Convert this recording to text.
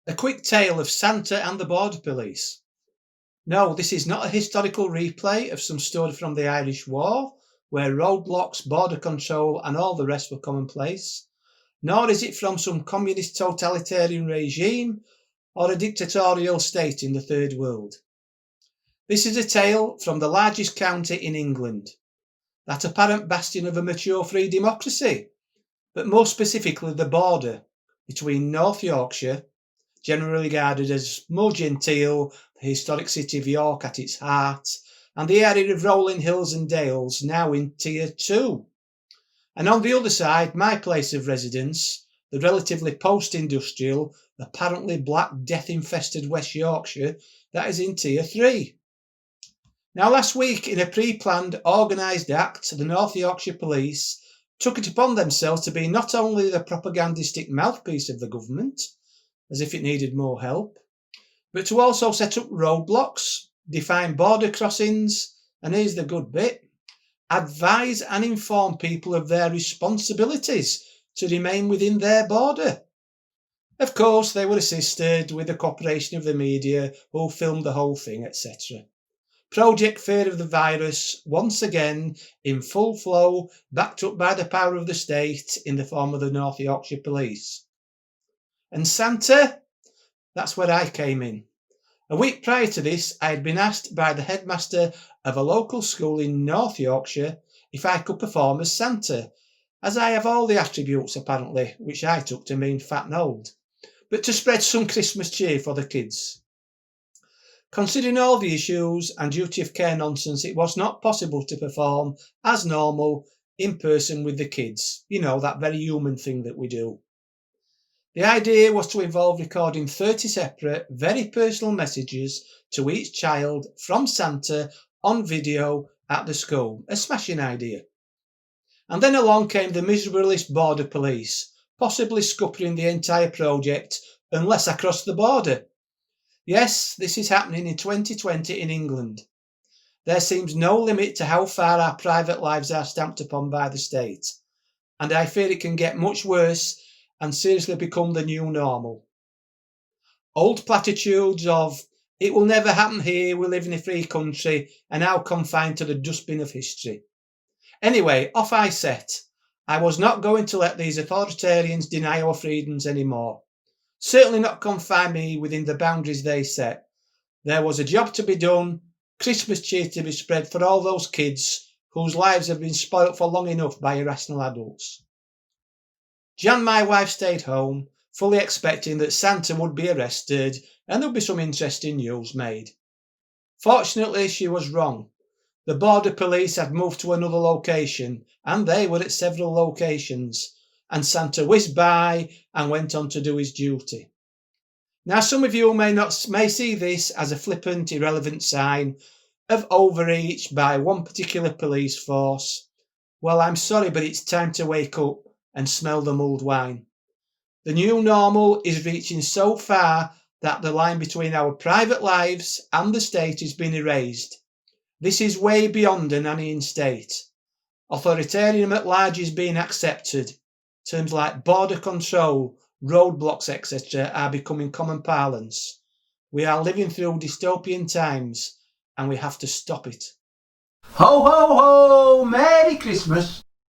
A quick tale of Santa and the Border Police. No, this is not a historical replay of some story from the Irish War, where roadblocks, border control and all the rest were commonplace. Nor is it from some communist totalitarian regime or a dictatorial state in the Third World. This is a tale from the largest county in England, that apparent bastion of a mature free democracy, but more specifically the border between North Yorkshire, generally regarded as more genteel, the historic city of York at its heart, and the area of rolling hills and dales, now in Tier 2. And on the other side, my place of residence, the relatively post-industrial, apparently Black Death-infested West Yorkshire, that is in Tier 3. Now, last week, in a pre-planned, organised act, the North Yorkshire Police took it upon themselves to be not only the propagandistic mouthpiece of the government, as if it needed more help, but to also set up roadblocks, define border crossings, and here's the good bit, advise and inform people of their responsibilities to remain within their border. Of course, they were assisted with the cooperation of the media, who filmed the whole thing, etc. Project Fear of the Virus, once again in full flow, backed up by the power of the state in the form of the North Yorkshire Police. And Santa? That's where I came in. A week prior to this, I had been asked by the headmaster of a local school in North Yorkshire if I could perform as Santa, as I have all the attributes apparently, which I took to mean fat and old, but to spread some Christmas cheer for the kids. Considering all the issues and duty of care nonsense, it was not possible to perform as normal in person with the kids. You know, that very human thing that we do. The idea was to involve recording 30 separate, very personal messages to each child from Santa on video at the school. A smashing idea. And then along came the miserabilist border police, possibly scuppering the entire project unless I crossed the border. Yes, this is happening in 2020 in England. There seems no limit to how far our private lives are stamped upon by the state, and I fear it can get much worse and seriously become the new normal. Old platitudes of, it will never happen here, we live in a free country, are now confined to the dustbin of history. Anyway, off I set. I was not going to let these authoritarians deny our freedoms anymore. Certainly not confine me within the boundaries they set. There was a job to be done, Christmas cheer to be spread for all those kids whose lives have been spoilt for long enough by irrational adults. Jan, my wife, stayed home, fully expecting that Santa would be arrested and there would be some interesting news made. Fortunately, she was wrong. The border police had moved to another location, and they were at several locations, and Santa whizzed by and went on to do his duty. Now, some of you may see this as a flippant, irrelevant sign of overreach by one particular police force. Well, I'm sorry, but it's time to wake up and smell the mulled wine. The new normal is reaching so far that the line between our private lives and the state has been erased. This is way beyond a nannying state. Authoritarianism at large is being accepted. Terms like border control, roadblocks, etc. are becoming common parlance. We are living through dystopian times and we have to stop it. Ho, ho, ho! Merry Christmas!